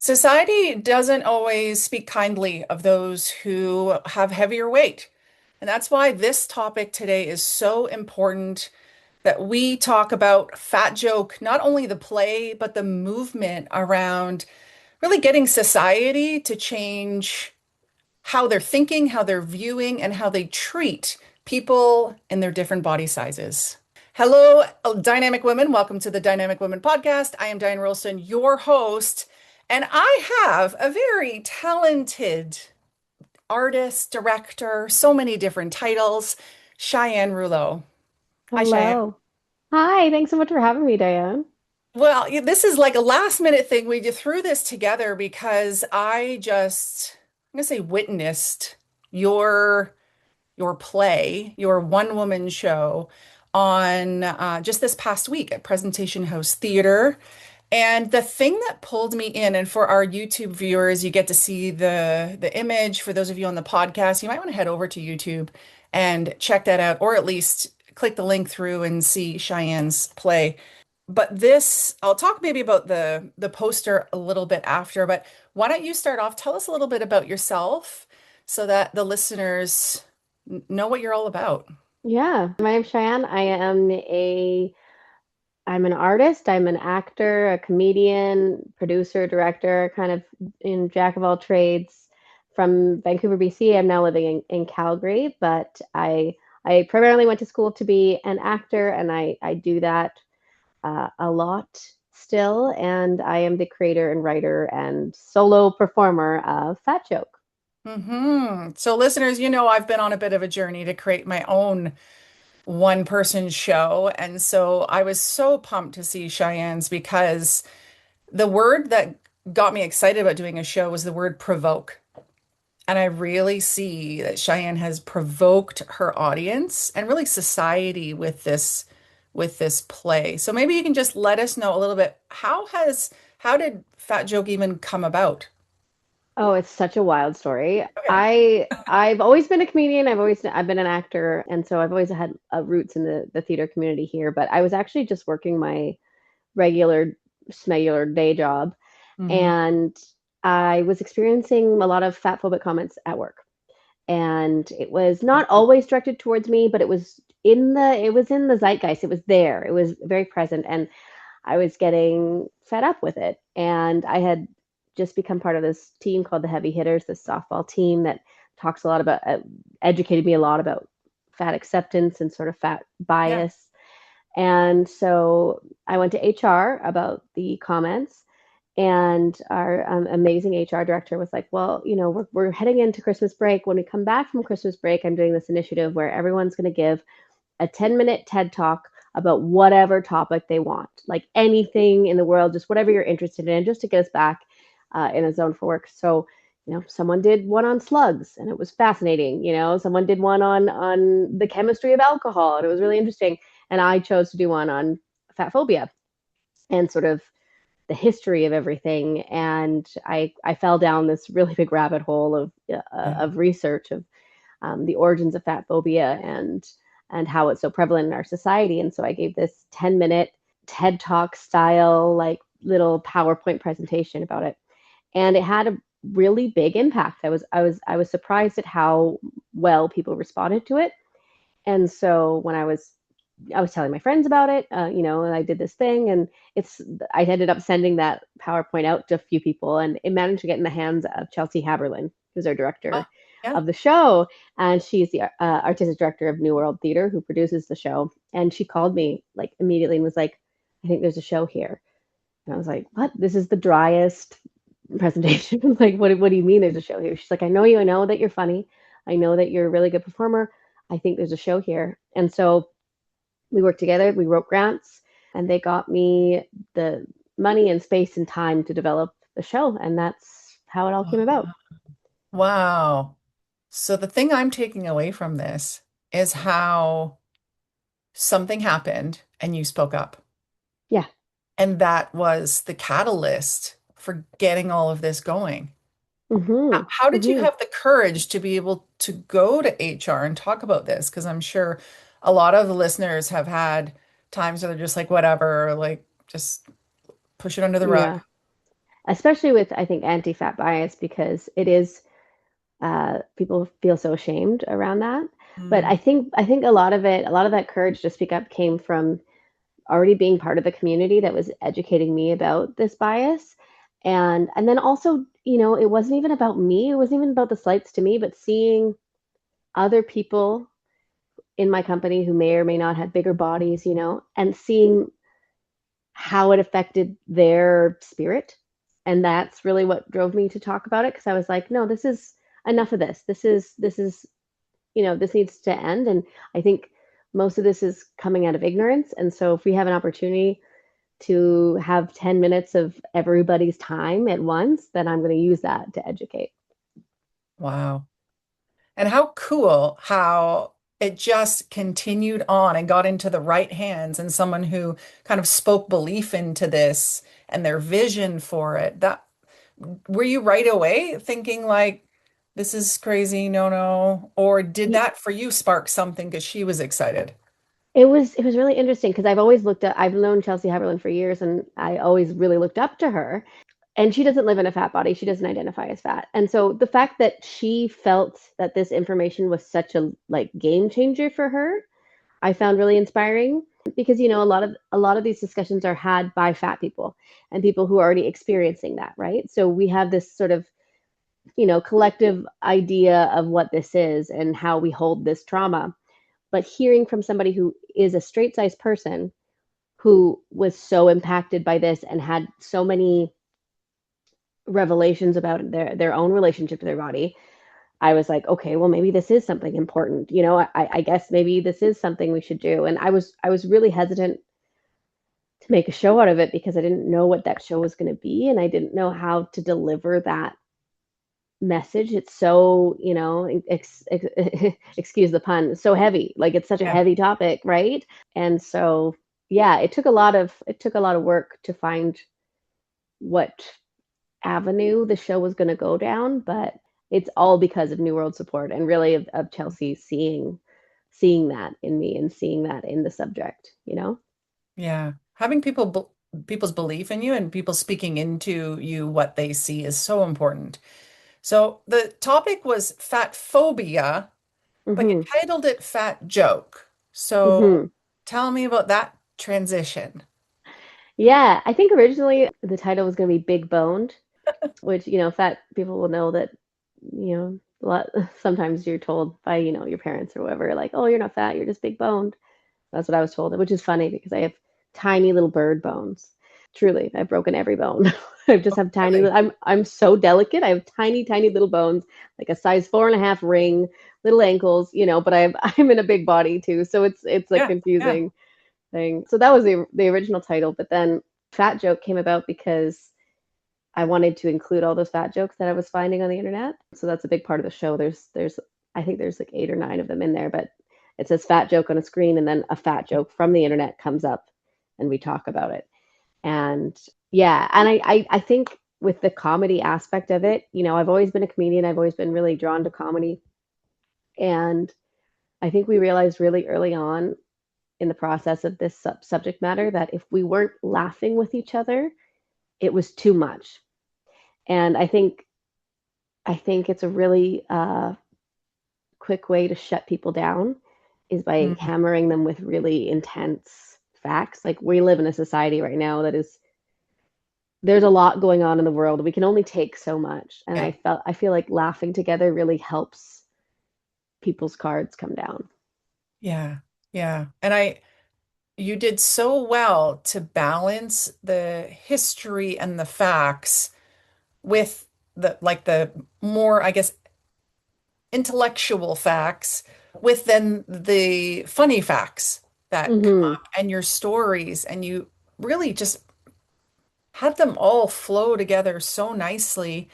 Society doesn't always speak kindly of those who have heavier weight. And that's why this topic today is so important that we talk about Fat Joke, not only the play, but the movement around really getting society to change how they're thinking, how they're viewing, and how they treat people in their different body sizes. Hello, dynamic women. Welcome to the Dynamic Women Podcast. I am Diane Rolston, your host, and I have a very talented artist, director, so many different titles, Cheyenne Rouleau. Hi, Cheyenne. Hello. Hi, thanks so much for having me, Diane. Well, this is like a last minute thing. We just threw this together because I'm gonna say witnessed your your play, your one woman show on just this past week at Presentation House Theater. And the thing that pulled me in, and for our YouTube viewers, you get to see the image. For those of you on the podcast, you might want to head over to YouTube and check that out, or at least click the link through and see Cheyenne's play. But this, I'll talk maybe about the poster a little bit after, but why don't you start off? Tell us a little bit about yourself so that the listeners know what you're all about. Yeah, my name's Cheyenne. I'm an artist, I'm an actor, a comedian, producer, director, kind of in jack of all trades from Vancouver, BC. I'm now living in Calgary, but I primarily went to school to be an actor, and I do that a lot still. And I am the creator and writer and solo performer of Fat Joke. So, listeners, I've been on a bit of a journey to create my own one person show. And so I was so pumped to see Cheyenne's because the word that got me excited about doing a show was the word provoke. And I really see that Cheyenne has provoked her audience and really society with this play. So maybe you can just let us know a little bit how did Fat Joke even come about? Oh, it's such a wild story. Okay. I've always been a comedian. I've been an actor, and so I've always had roots in the theater community here. But I was actually just working my regular smegular day job, Hmm. and I was experiencing a lot of fat-phobic comments at work. And it was not always directed towards me, but it was in the zeitgeist. It was there. It was very present, and I was getting fed up with it. And I had just become part of this team called the Heavy Hitters, this softball team that talks a lot about, educated me a lot about fat acceptance and sort of fat Yeah. bias. And so I went to HR about the comments, and our amazing HR director was like, well, we're heading into Christmas break. When we come back from Christmas break, I'm doing this initiative where everyone's going to give a 10-minute TED talk about whatever topic they want, like anything in the world, just whatever you're interested in, just to get us back in a zone for work. So, someone did one on slugs, and it was fascinating. Someone did one on the chemistry of alcohol, and it was really interesting. And I chose to do one on fat phobia and sort of the history of everything. And I fell down this really big rabbit hole Yeah. of research of the origins of fat phobia and how it's so prevalent in our society. And so I gave this 10-minute TED Talk style, like little PowerPoint presentation about it. And it had a really big impact. I was surprised at how well people responded to it. And so when I was telling my friends about it, and I did this thing, and I ended up sending that PowerPoint out to a few people, and it managed to get in the hands of Chelsea Haberlin, who's our Oh, director yeah. of the show, and she's the artistic director of New World Theater, who produces the show. And she called me like immediately and was like, "I think there's a show here." And I was like, "What? This is the driest presentation." Like, what do you mean there's a show here? She's like, I know that you're funny. I know that you're a really good performer. I think there's a show here." And so we worked together, we wrote grants, and they got me the money and space and time to develop the show. And that's how it all came about. Wow. So the thing I'm taking away from this is how something happened and you spoke up. Yeah. And that was the catalyst for getting all of this going. Mm-hmm. How did you Mm-hmm. have the courage to be able to go to HR and talk about this? Because I'm sure a lot of the listeners have had times where they're just like, whatever, like just push it under the rug. Yeah. especially with, I think, anti-fat bias, because it is, people feel so ashamed around that. But Mm, I think a lot of it, a lot of that courage to speak up came from already being part of the community that was educating me about this bias. And then also, it wasn't even about me. It wasn't even about the slights to me, but seeing other people in my company who may or may not have bigger bodies, and seeing how it affected their spirit. And that's really what drove me to talk about it, because I was like, no, this is enough of this. This is this needs to end. And I think most of this is coming out of ignorance. And so if we have an opportunity to have 10 minutes of everybody's time at once, then I'm going to use that to educate. wow. And how cool how it just continued on and got into the right hands and someone who kind of spoke belief into this and their vision for it. That were you right away thinking like this is crazy, no, no, or did that for you spark something because she was excited? It was really interesting because I've known Chelsea Haberlin for years, and I always really looked up to her. And she doesn't live in a fat body. She doesn't identify as fat. And so the fact that she felt that this information was such a like game changer for her, I found really inspiring, because a lot of these discussions are had by fat people and people who are already experiencing that, right? So we have this sort of, collective idea of what this is and how we hold this trauma. But hearing from somebody who is a straight sized person who was so impacted by this and had so many revelations about their own relationship to their body, I was like, okay, well, maybe this is something important. I guess maybe this is something we should do. And I was really hesitant to make a show out of it because I didn't know what that show was going to be, and I didn't know how to deliver that message. It's so, excuse the pun, so heavy. Like, it's such a Yeah. heavy topic, right? And so, yeah, it took a lot of work to find what avenue the show was going to go down, but it's all because of New World Support, and really of Chelsea seeing that in me and seeing that in the subject. Yeah. Having people's belief in you and people speaking into you what they see is so important. So the topic was fat phobia, but you Mhm. titled it Fat Joke. So Mhm. tell me about that transition. Yeah, I think originally the title was going to be Big Boned, which, fat people will know that, a lot sometimes you're told by, your parents or whoever, like, "Oh, you're not fat, you're just big boned." That's what I was told, which is funny because I have tiny little bird bones. Truly, I've broken every bone. I just have tiny. Really? I'm so delicate. I have tiny, tiny little bones, like a size 4.5 ring, little ankles. But I'm in a big body too, so it's a Yeah, yeah. confusing thing. So that was the original title, but then Fat Joke came about because I wanted to include all those fat jokes that I was finding on the internet. So that's a big part of the show. There's I think there's like 8 or 9 of them in there, but it says fat joke on a screen, and then a fat joke from the internet comes up and we talk about it. And yeah, and I think with the comedy aspect of it, I've always been a comedian. I've always been really drawn to comedy. And I think we realized really early on in the process of this subject matter that if we weren't laughing with each other, it was too much. And I think it's a really quick way to shut people down is by Mm, hammering them with really intense facts. Like, we live in a society right now that is there's a lot going on in the world. We can only take so much, and yeah, I feel like laughing together really helps people's cards come down. yeah, yeah. And you did so well to balance the history and the facts with the more, I guess, intellectual facts with then the funny facts that come Hmm. up and your stories, and you really just had them all flow together so nicely.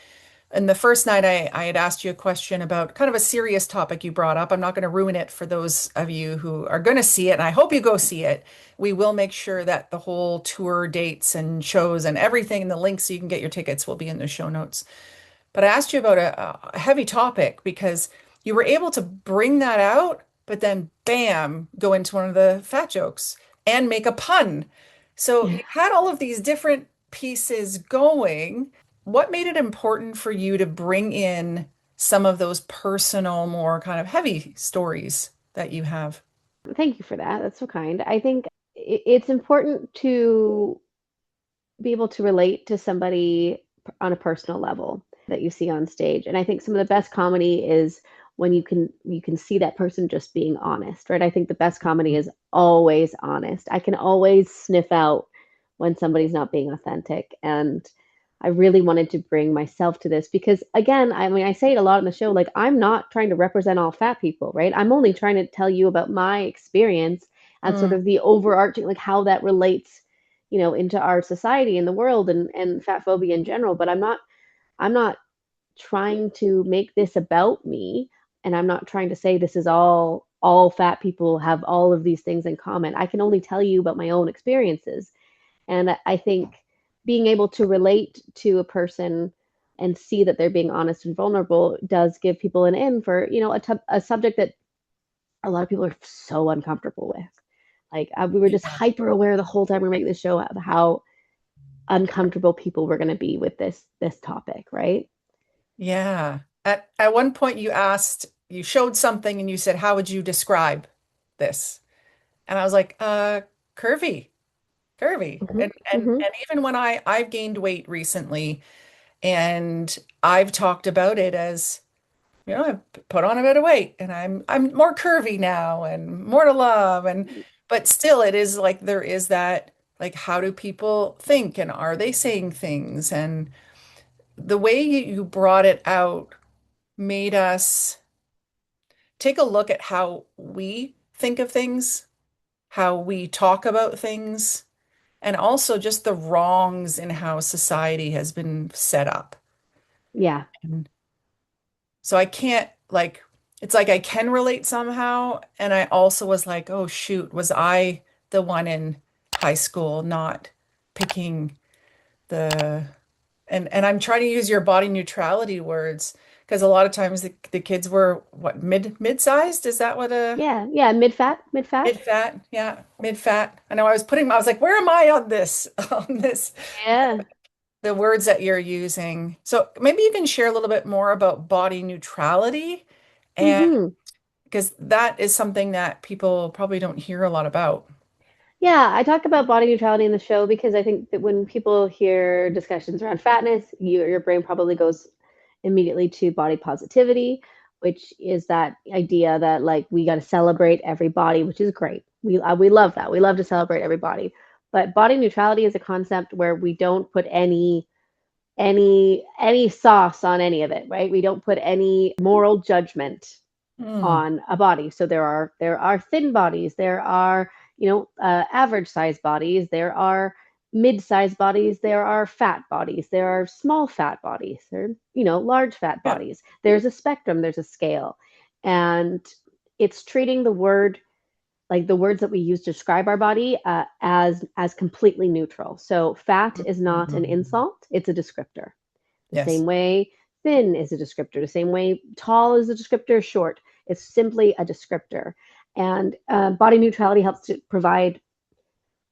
And the first night I had asked you a question about kind of a serious topic you brought up. I'm not going to ruin it for those of you who are going to see it, and I hope you go see it. We will make sure that the whole tour dates and shows and everything and the links so you can get your tickets will be in the show notes. But I asked you about a heavy topic because you were able to bring that out, but then bam, go into one of the fat jokes and make a pun. So you had all of these different pieces going. what made it important for you to bring in some of those personal, more kind of heavy stories that you have? Thank you for that. That's so kind. I think it's important to be able to relate to somebody on a personal level that you see on stage. And I think some of the best comedy is when you can see that person just being honest, right? I think the best comedy is always honest. I can always sniff out when somebody's not being authentic. And I really wanted to bring myself to this because again, I mean I say it a lot in the show, like I'm not trying to represent all fat people, right? I'm only trying to tell you about my experience and sort Mm, of the overarching like how that relates into our society and the world and fat phobia in general. But I'm not trying to make this about me, and I'm not trying to say this is all fat people have all of these things in common. I can only tell you about my own experiences. And I think being able to relate to a person and see that they're being honest and vulnerable does give people an in for a subject that a lot of people are so uncomfortable with. Like we were just yeah. hyper aware the whole time we were making this show of how uncomfortable people were going to be with this topic, right? Yeah. At one point you showed something and you said, "How would you describe this?" And I was like, curvy, curvy." Hmm. And Hmm. even when I've gained weight recently and I've talked about it as, I've put on a bit of weight and I'm more curvy now and more to love, and but still it is like there is that, like, how do people think and are they saying things? And the way you brought it out made us take a look at how we think of things, how we talk about things, and also just the wrongs in how society has been set up. Yeah. And so I can't, like, it's like I can relate somehow. And I also was like, oh, shoot, was I the one in high school not picking the, and I'm trying to use your body neutrality words because a lot of times the kids were what, mid-sized? Is that what a Yeah. Yeah. Mid fat. mid-fat? Yeah, mid-fat. I know I was like, where am I on this? On this, Yeah. the words that you're using. So maybe you can share a little bit more about body neutrality, and Hmm. because that is something that people probably don't hear a lot about. Yeah, I talk about body neutrality in the show because I think that when people hear discussions around fatness, your brain probably goes immediately to body positivity, which is that idea that like we got to celebrate every body, which is great. We love that. We love to celebrate every body. But body neutrality is a concept where we don't put any sauce on any of it, right? We don't put any moral judgment Mm, on a body. So there are thin bodies, there are average size bodies, there are mid-sized bodies, there are fat bodies, there are small fat bodies, there are large fat yeah, bodies. There's a spectrum, there's a scale, and it's treating the word like the words that we use to describe our body as completely neutral. So fat is not an insult; it's a descriptor. The yes, same way thin is a descriptor, the same way tall is a descriptor, short. It's simply a descriptor. And body neutrality helps to provide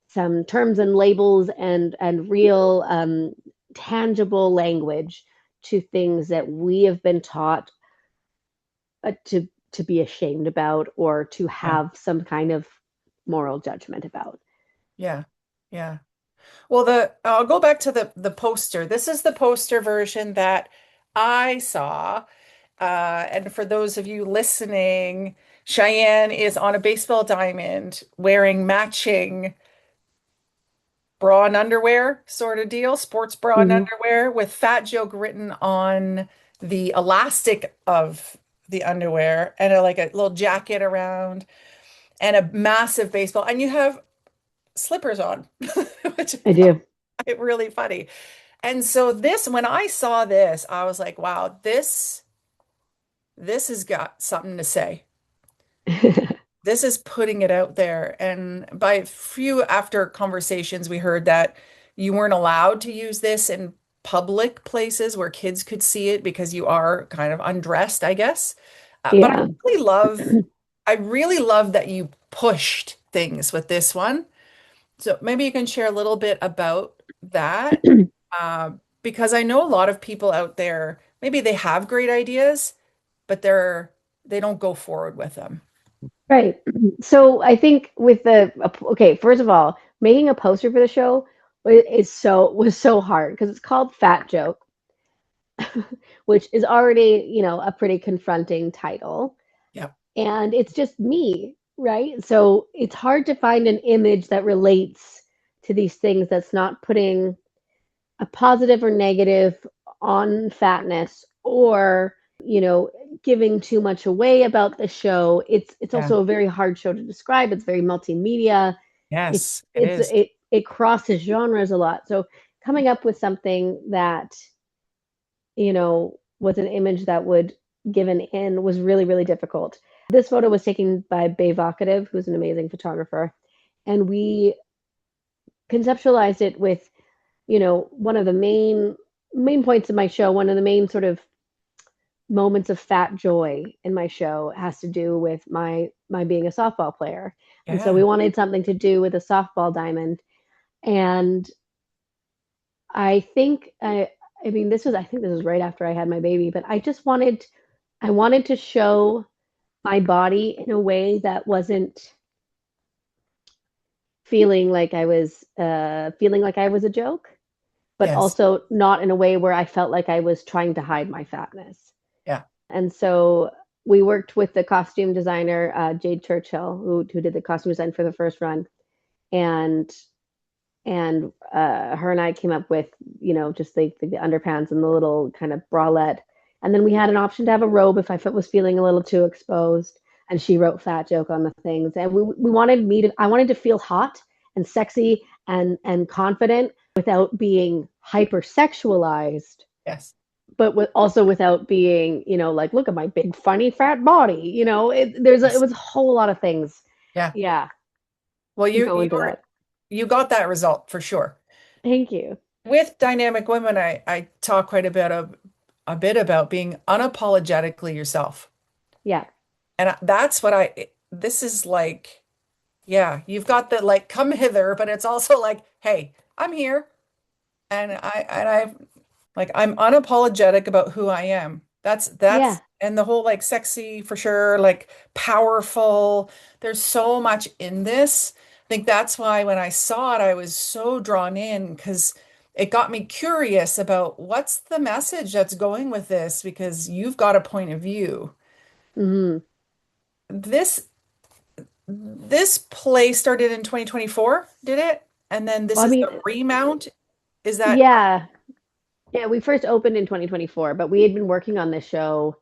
some terms and labels and real tangible language to things that we have been taught to be ashamed about or to yeah, have some kind of moral judgment about. yeah, yeah. Well, the I'll go back to the poster. This is the poster version that I saw. And for those of you listening, Cheyenne is on a baseball diamond wearing matching bra and underwear sort of deal, sports bra and Mm-hmm. underwear with fat joke written on the elastic of the underwear and like a little jacket around and a massive baseball. And you have slippers on, which I I found do. really funny. And so this, when I saw this, I was like, wow, this has got something to say. This is putting it out there. And by a few after conversations, we heard that you weren't allowed to use this in public places where kids could see it because you are kind of undressed, I guess. But Yeah. I really love that you pushed things with this one. So maybe you can share a little bit about that. because I know a lot of people out there, maybe they have great ideas, but they don't go forward with them. Right. So I think with okay, first of all, making a poster for the show was so hard because it's called Fat Joke, which is already, a pretty confronting title. Yeah. And it's just me, right? So it's hard to find an image that relates to these things that's not putting a positive or negative on fatness or, you know, giving too much away about the show. It's Yeah. also a very hard show to describe. It's very multimedia. Yes, it is. It crosses genres a lot. So coming up with something that, was an image that would give an in was really, really difficult. This photo was taken by Bay Vocative, who's an amazing photographer. And we conceptualized it with, one of the main points of my show, one of the main sort of moments of fat joy in my show has to do with my being a softball player. And so we Yeah. wanted something to do with a softball diamond. And I think I mean I think this was right after I had my baby, but I wanted to show my body in a way that wasn't feeling like I was a joke, but Yes. also not in a way where I felt like I was trying to hide my fatness. Yeah. And so we worked with the costume designer Jade Churchill, who did the costume design for the first run, and her and I came up with, just the underpants and the little kind of bralette. And then we had an option to have a robe if I was feeling a little too exposed. And she wrote fat joke on the things. And I wanted to feel hot and sexy and confident without being hypersexualized, Yes. but also without being, like, look at my big, funny, fat body. It Yes. was a whole lot of things. Yeah. Yeah, Well, to go into that. you got that result for sure. Thank you. With dynamic women, I talk quite a bit about being unapologetically yourself. Yeah. And that's what this is like, yeah, you've got the like come hither, but it's also like, hey, I'm here and I like I'm unapologetic about who I am. Yeah. That's and the whole like sexy for sure, like powerful. There's so much in this. I think that's why when I saw it, I was so drawn in because it got me curious about what's the message that's going with this because you've got a point of view. Hmm. This this play started in 2024, did it? And then this Well, I is mean, the remount. Is that yeah. Yeah, we first opened in 2024, but we had been working on this show,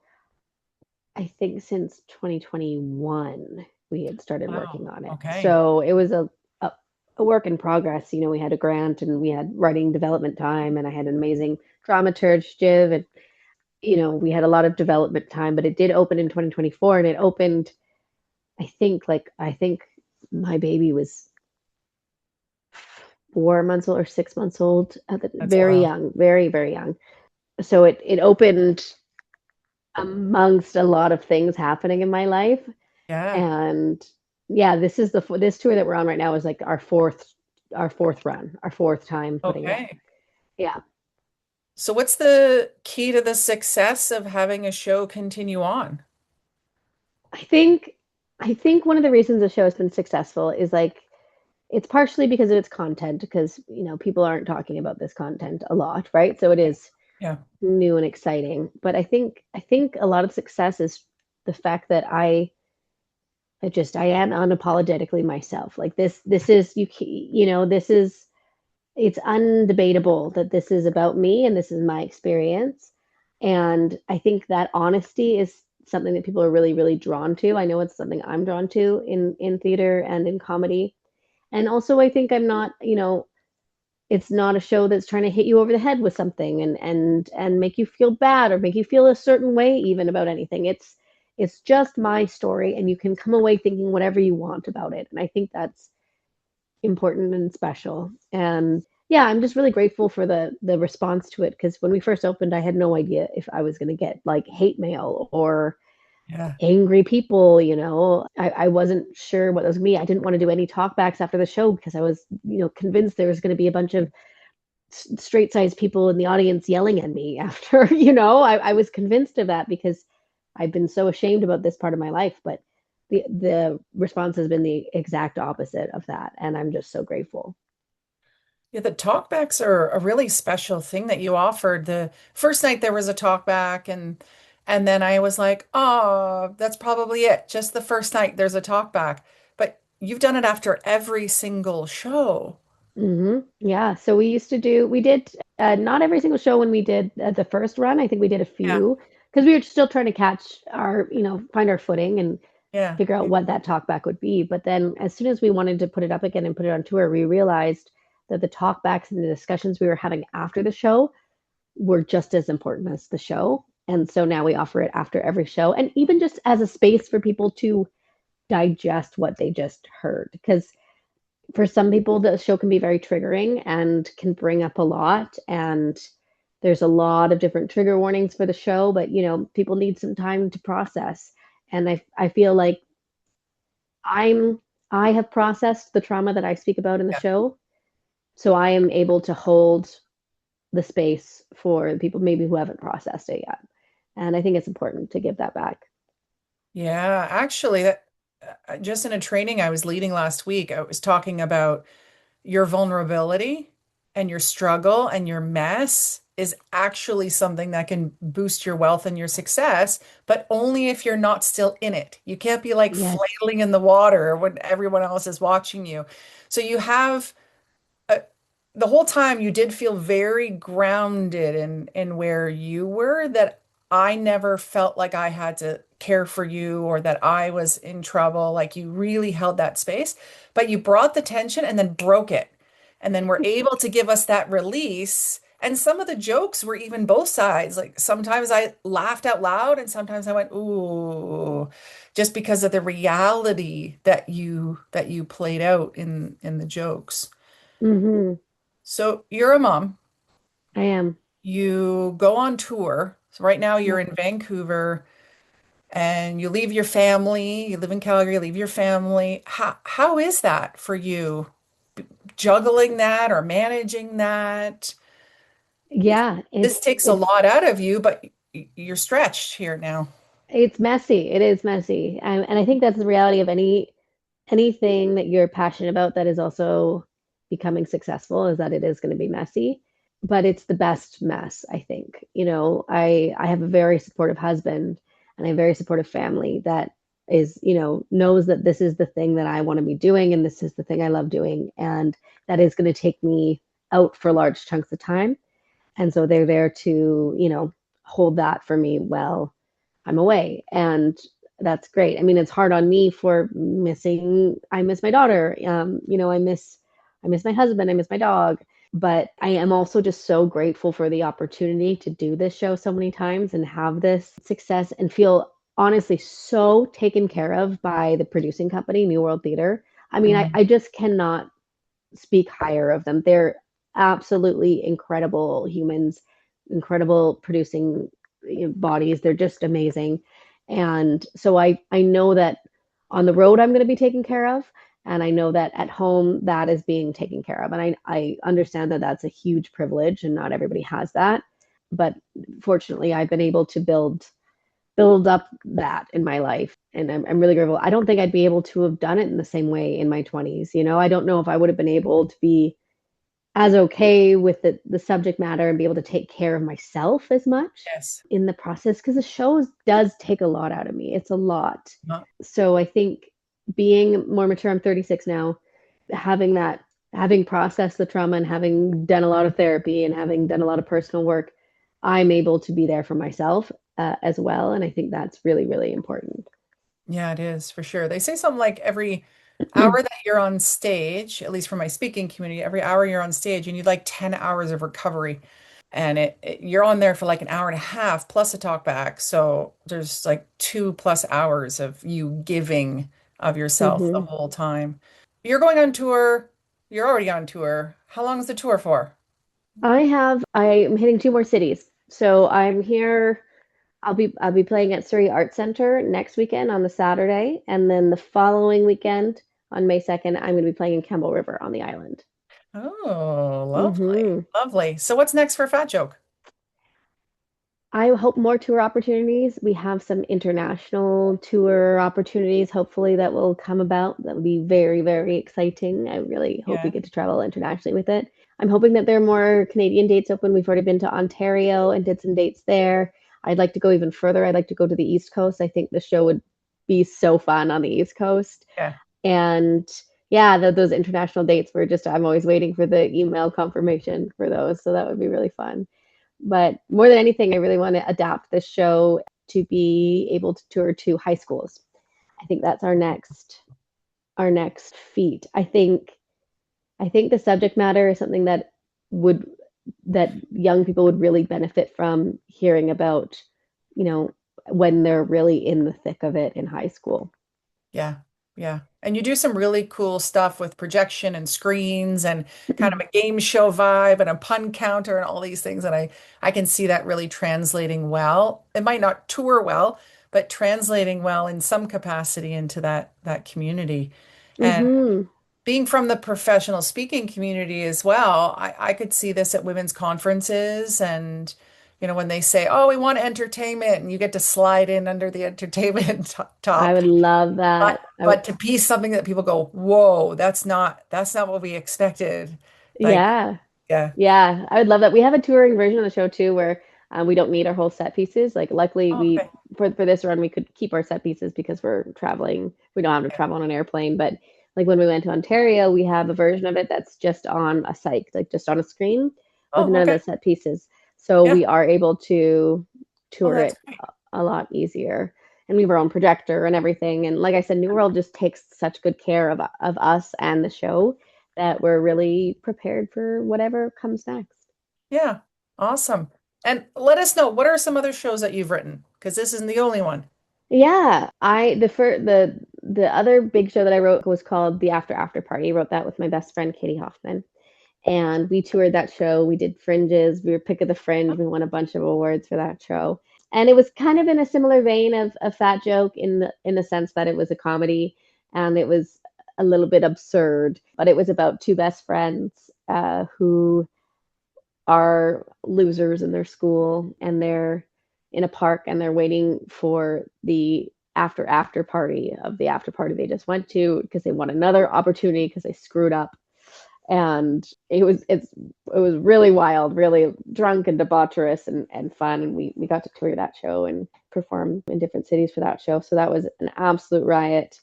I think, since 2021. We had started wow? working on it. Okay. So it was a, a work in progress. We had a grant and we had writing development time, and I had an amazing dramaturge, Jiv, and, we had a lot of development time, but it did open in 2024 and it opened, I think my baby was 4 months old or 6 months old, That's very wild. young, very, very young. So it opened amongst a lot of things happening in my life. Yeah. And yeah, this tour that we're on right now is like our fourth run, our fourth time putting it. Okay. Yeah. So what's the key to the success of having a show continue on? I think I think one of the reasons the show has been successful is like it's partially because of its content, because people aren't talking about this content a lot, right? So it is Yeah. new and exciting. But I think a lot of success is the fact that I am unapologetically myself. Like this is this is it's undebatable that this is about me and this is my experience. And I think that honesty is something that people are really, really drawn to. I know it's something I'm drawn to in theater and in comedy. And also I think I'm not, it's not a show that's trying to hit you over the head with something and make you feel bad or make you feel a certain way even about anything. It's just my story and you can come away thinking whatever you want about it. And I think that's important and special. And yeah, I'm just really grateful for the response to it, because when we first opened, I had no idea if I was going to get like hate mail or Yeah. angry people. I wasn't sure what that was me. I didn't want to do any talkbacks after the show because I was, convinced there was going to be a bunch of straight sized people in the audience yelling at me after, I was convinced of that because I've been so ashamed about this part of my life, but the response has been the exact opposite of that. And I'm just so grateful. Yeah, the talkbacks are a really special thing that you offered. The first night there was a talkback and then I was like, "Oh, that's probably it. Just the first night there's a talkback." But you've done it after every single show. Yeah. So we did not every single show when we did the first run. I think we did a Yeah. few because we were still trying to catch find our footing and Yeah. figure out what that talkback would be. But then as soon as we wanted to put it up again and put it on tour, we realized that the talkbacks and the discussions we were having after the show were just as important as the show. And so now we offer it after every show and even just as a space for people to digest what they just heard. Because for some people, the show can be very triggering and can bring up a lot. And there's a lot of different trigger warnings for the show, but people need some time to process. And I feel like I'm I have processed the trauma that I speak about in the Yeah. show, so I am able to hold the space for people maybe who haven't processed it yet. And I think it's important to give that back. Yeah, actually, that just in a training I was leading last week, I was talking about your vulnerability and your struggle and your mess is actually something that can boost your wealth and your success, but only if you're not still in it. You can't be like Yes. flailing in the water when everyone else is watching you. So you have uh, the whole time you did feel very grounded in where you were, that I never felt like I had to care for you or that I was in trouble. Like you really held that space, but you brought the tension and then broke it. And then were able to give us that release. And some of the jokes were even both sides. Like sometimes I laughed out loud and sometimes I went, ooh, just because of the reality that you played out in the jokes. Hmm. So you're a mom. I am. You go on tour. So right now you're Yep. in Vancouver and you leave your family. You live in Calgary, you leave your family. How is that for you? Juggling that or managing that? Yeah, This takes a lot out of you, but you're stretched here now. it's messy. It is messy. And I think that's the reality of anything that you're passionate about that is also becoming successful is that it is going to be messy, but it's the best mess, I think. I have a very supportive husband and a very supportive family that is, knows that this is the thing that I want to be doing and this is the thing I love doing and that is going to take me out for large chunks of time. And so they're there to, hold that for me while I'm away. And that's great. I mean, it's hard on me for I miss my daughter. I miss my husband. I miss my dog. But I am also just so grateful for the opportunity to do this show so many times and have this success and feel honestly so taken care of by the producing company, New World Theater. I mean, I, Mm. I just cannot speak higher of them. They're absolutely incredible humans, incredible producing bodies. They're just amazing. And so I know that on the road I'm going to be taken care of. And I know that at home that is being taken care of. And I understand that that's a huge privilege and not everybody has that. But fortunately, I've been able to build up that in my life. And I'm really grateful. I don't think I'd be able to have done it in the same way in my 20s. I don't know if I would have been able to be as okay with the subject matter and be able to take care of myself as much Yes. in the process because the show does take a lot out of me. It's a lot. So I think being more mature, I'm 36 now, having that, having processed the trauma and having done a lot of therapy and having done a lot of personal work, I'm able to be there for myself as well. And I think that's really, really important. Yeah, it is for sure. They say something like every hour that you're on stage, at least for my speaking community, every hour you're on stage, you need like 10 hours of recovery. And you're on there for like an hour and a half plus a talk back. So there's like 2+ hours of you giving of yourself the Hmm. whole time. You're going on tour. You're already on tour. How long is the tour for? I'm hitting two more cities. So I'm here. I'll be playing at Surrey Arts Center next weekend on the Saturday, and then the following weekend on May 2nd, I'm going to be playing in Campbell River on the island. Oh, lovely. Hmm. Lovely. So what's next for Fat Joke? I hope more tour opportunities. We have some international tour opportunities, hopefully, that will come about. That will be very, very exciting. I really hope we Yeah. get to travel internationally with it. I'm hoping that there are more Canadian dates open. We've already been to Ontario and did some dates there. I'd like to go even further. I'd like to go to the East Coast. I think the show would be so fun on the East Coast. Yeah. And yeah, those international dates were just, I'm always waiting for the email confirmation for those. So that would be really fun. But more than anything, I really want to adapt the show to be able to tour to high schools. I think that's our next feat. I think the subject matter is something would that young people would really benefit from hearing about, you know, when they're really in the thick of it in high school. Yeah. Yeah. And you do some really cool stuff with projection and screens and kind of a game show vibe and a pun counter and all these things. And I can see that really translating well. It might not tour well, but translating well in some capacity into that community. And Mm-hmm. being from the professional speaking community as well, I could see this at women's conferences and when they say, "Oh, we want entertainment," and you get to slide in under the entertainment I top. would love that. But to be something that people go, "Whoa, that's not what we expected." Like, Yeah. yeah. Yeah, I would love that. We have a touring version of the show too, where we don't need our whole set pieces. Like, luckily, Oh, we okay. for this run we could keep our set pieces because we're traveling. We don't have to travel on an airplane. But like when we went to Ontario, we have a version of it that's just on a site, like just on a screen with Oh, none of okay. the set pieces. So Yeah. we are able to Oh, tour that's it great. a lot easier. And we have our own projector and everything. And like I said, New World just takes such good care of us and the show that we're really prepared for whatever comes next. Yeah. Awesome. And let us know, what are some other shows that you've written? Because this isn't the only one. Yeah, I the other big show that I wrote was called The After Party. I wrote that with my best friend Katie Hoffman, and we toured that show. We did fringes. We were pick of the fringe. We won a bunch of awards for that show, and it was kind of in a similar vein of Fat Joke in the sense that it was a comedy and it was a little bit absurd, but it was about two best friends who are losers in their school and they're in a park and they're waiting for the after party of the after party they just went to because they want another opportunity because they screwed up. And it was really wild, really drunk and debaucherous and fun. And we got to tour that show and perform in different cities for that show, so that was an absolute riot.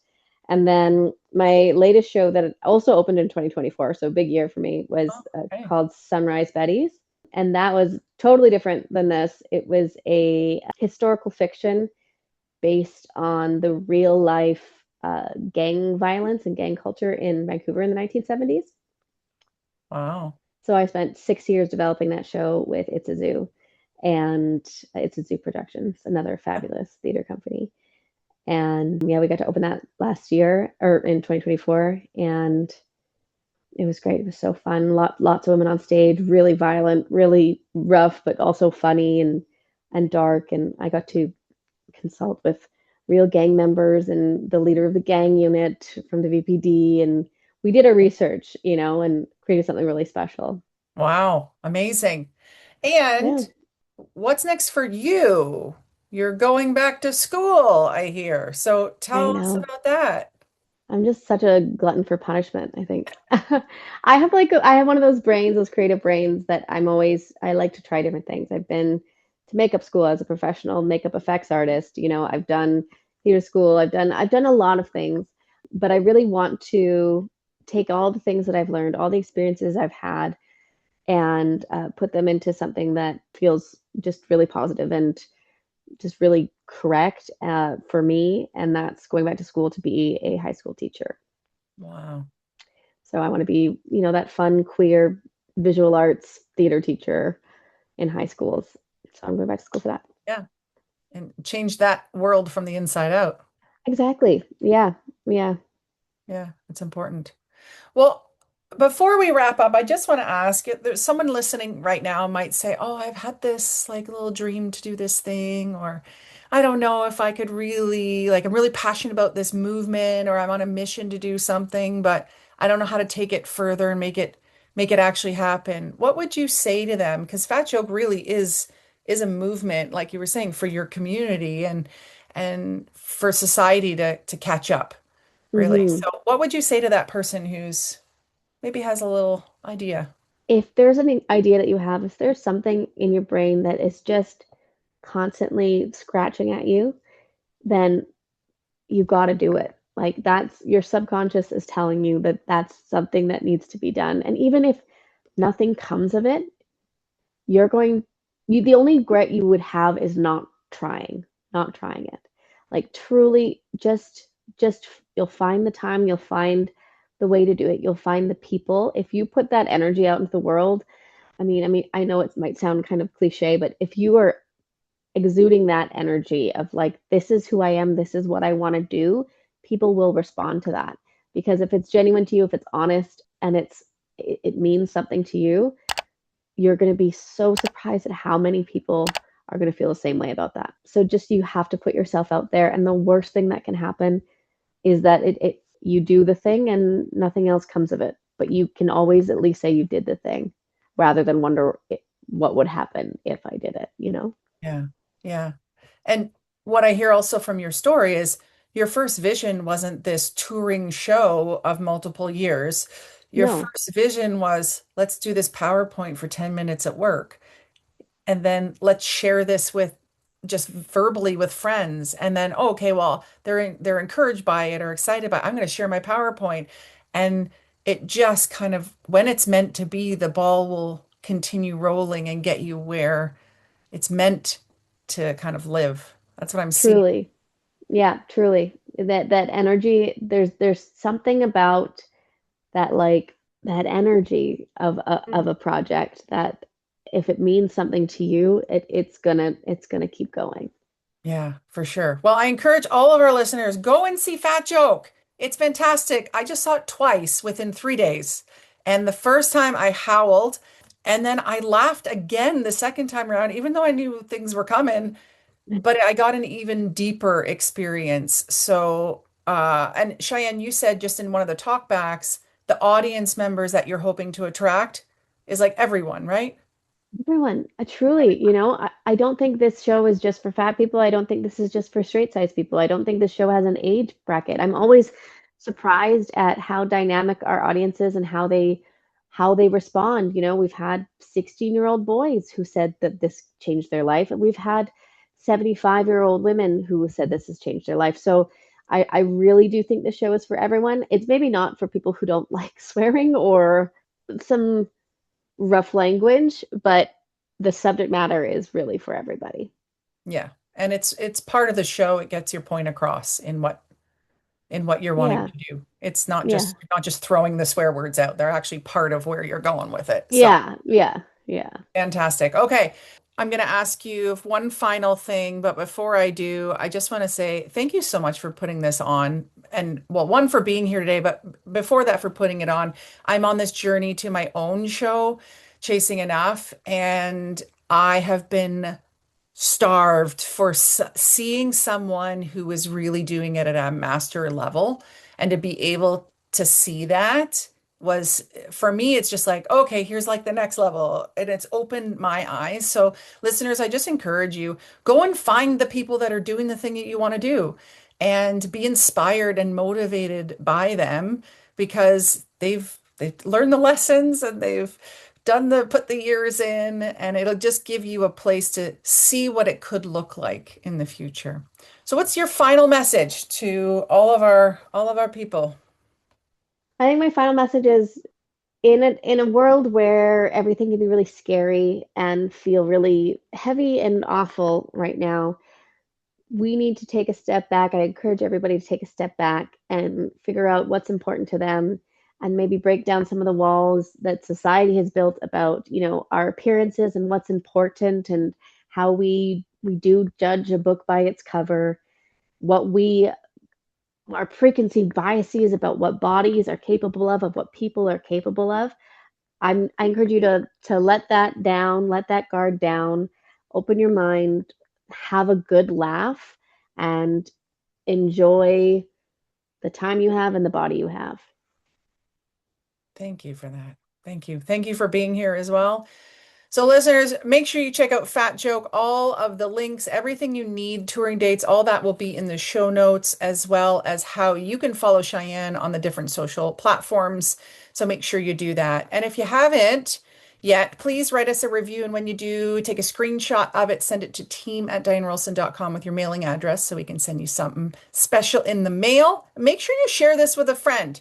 And then my latest show that also opened in 2024, so big year for me, Oh, was okay. called Sunrise Betties. And that was totally different than this. It was a historical fiction based on the real life gang violence and gang culture in Vancouver in the 1970s. Wow. So I spent 6 years developing that show with It's a Zoo, and It's a Zoo Productions, another fabulous theater company. And yeah, we got to open that last year or in 2024, and it was great. It was so fun. Lots of women on stage, really violent, really rough, but also funny and dark. And I got to consult with real gang members and the leader of the gang unit from the VPD, and we did our research, and created something really special. Wow. Amazing. Yeah, And what's next for you? You're going back to school, I hear. So I tell us know. about that. I'm just such a glutton for punishment, I think. I have one of those brains, those creative brains that I like to try different things. I've been to makeup school as a professional makeup effects artist. I've done theater school, I've done a lot of things, but I really want to take all the things that I've learned, all the experiences I've had, and put them into something that feels just really positive and just really correct for me, and that's going back to school to be a high school teacher. Wow. So I want to be, that fun, queer visual arts theater teacher in high schools. So I'm going back to school for that. Yeah. And change that world from the inside out. Exactly. Yeah. Yeah. Yeah, it's important. Well, before we wrap up, I just want to ask if there's someone listening right now might say, "Oh, I've had this like little dream to do this thing," or I don't know if I could really, like, I'm really passionate about this movement, or I'm on a mission to do something, but I don't know how to take it further and make it make it actually happen, what would you say to them? Because Fat Joke really is a movement, like you were saying, for your community and for society to catch up, really. Hmm. So what would you say to that person who's maybe has a little idea? If there's an idea that you have, if there's something in your brain that is just constantly scratching at you, then you got to do it. Like that's your subconscious is telling you that that's something that needs to be done. And even if nothing comes of it, you're going the only regret you would have is not trying it. Like truly just you'll find the time, you'll find the way to do it. You'll find the people. If you put that energy out into the world, I know it might sound kind of cliche, but if you are exuding that energy of like, this is who I am, this is what I want to do, people will respond to that. Because if it's genuine to you, if it's honest and it means something to you, you're going to be so surprised at how many people are going to feel the same way about that. So just you have to put yourself out there. And the worst thing that can happen is that it you do the thing and nothing else comes of it. But you can always at least say you did the thing rather than wonder what would happen if I did it, you know? Yeah. Yeah. And what I hear also from your story is your first vision wasn't this touring show of multiple years. Your No, first vision was, let's do this PowerPoint for 10 minutes at work. And then let's share this with just verbally with friends. And then, oh, okay, well, they're encouraged by it or excited by it. I'm going to share my PowerPoint. And it just kind of, when it's meant to be, the ball will continue rolling and get you where it's meant to kind of live. That's what I'm seeing. truly. Yeah, truly. That energy, there's something about that like that energy of a project that if it means something to you, it's gonna keep going. Yeah, for sure. Well, I encourage all of our listeners, go and see Fat Joke. It's fantastic. I just saw it twice within 3 days. And the first time I howled, and then I laughed again the second time around, even though I knew things were coming, but I got an even deeper experience. So, and Cheyenne, you said just in one of the talkbacks, the audience members that you're hoping to attract is like everyone, right? Everyone, truly, I don't think this show is just for fat people. I don't think this is just for straight size people. I don't think this show has an age bracket. I'm always surprised at how dynamic our audience is and how they respond. We've had 16-year-old boys who said that this changed their life, and we've had 75-year-old women who said this has changed their life. So I really do think the show is for everyone. It's maybe not for people who don't like swearing or some rough language, but the subject matter is really for everybody. Yeah. And it's part of the show. It gets your point across in what you're wanting Yeah, to do. It's yeah, not just throwing the swear words out. They're actually part of where you're going with it. So yeah, yeah, yeah. fantastic. Okay. I'm going to ask you one final thing, but before I do, I just want to say thank you so much for putting this on. And well, one for being here today, but before that, for putting it on. I'm on this journey to my own show, Chasing Enough, and I have been starved for seeing someone who is really doing it at a master level, and to be able to see that was, for me, it's just like, okay, here's like the next level, and it's opened my eyes. So listeners, I just encourage you, go and find the people that are doing the thing that you want to do and be inspired and motivated by them, because they've learned the lessons and they've done the put the years in, and it'll just give you a place to see what it could look like in the future. So what's your final message to all of our people? I think my final message is in a world where everything can be really scary and feel really heavy and awful right now, we need to take a step back. I encourage everybody to take a step back and figure out what's important to them and maybe break down some of the walls that society has built about, our appearances and what's important and how we do judge a book by its cover, what we our preconceived biases about what bodies are capable of what people are capable of. I encourage you to let that down, let that guard down, open your mind, have a good laugh, and enjoy the time you have and the body you have. Thank you for that. Thank you. Thank you for being here as well. So, listeners, make sure you check out Fat Joke. All of the links, everything you need, touring dates, all that will be in the show notes, as well as how you can follow Cheyenne on the different social platforms. So, make sure you do that. And if you haven't yet, please write us a review. And when you do, take a screenshot of it, send it to team@dianerolston.com with your mailing address so we can send you something special in the mail. Make sure you share this with a friend.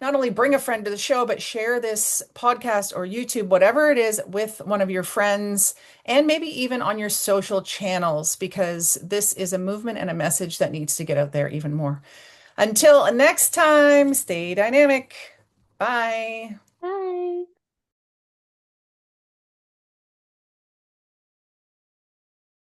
Not only bring a friend to the show, but share this podcast or YouTube, whatever it is, with one of your friends and maybe even on your social channels, because this is a movement and a message that needs to get out there even more. Until next time, stay dynamic. Bye.